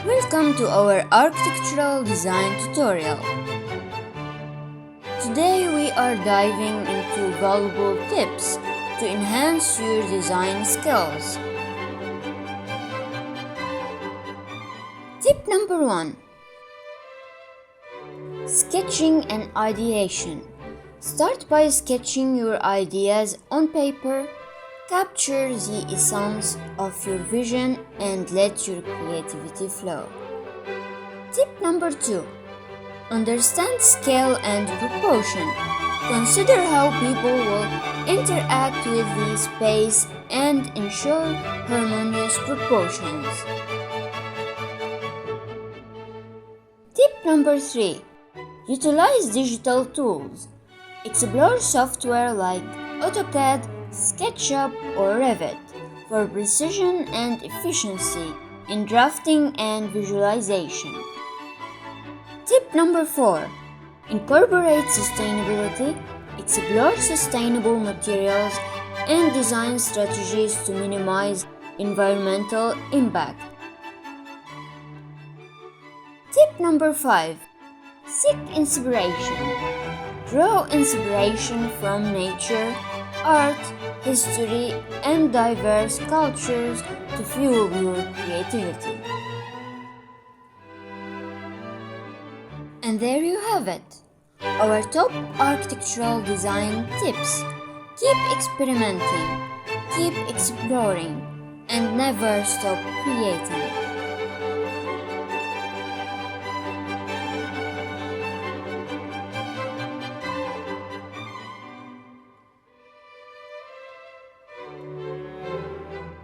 Welcome to our architectural design tutorial. Today we are diving into valuable tips to enhance your design skills. Tip number 1: sketching and ideation. Start by sketching your ideas on paper. Capture the essence of your vision and let your creativity flow. Tip number 2: understand scale and proportion. Consider how people will interact with the space and ensure harmonious proportions. Tip number 3: utilize digital tools. Explore software like AutoCAD, SketchUp, or Revit for precision and efficiency in drafting and visualization. Tip number 4: incorporate sustainability. Explore sustainable materials and design strategies to minimize environmental impact. Tip number 5: seek inspiration. Draw inspiration from nature, art, history, and diverse cultures to fuel your creativity. And there you have it, our top architectural design tips. Keep experimenting, keep exploring, and never stop creating.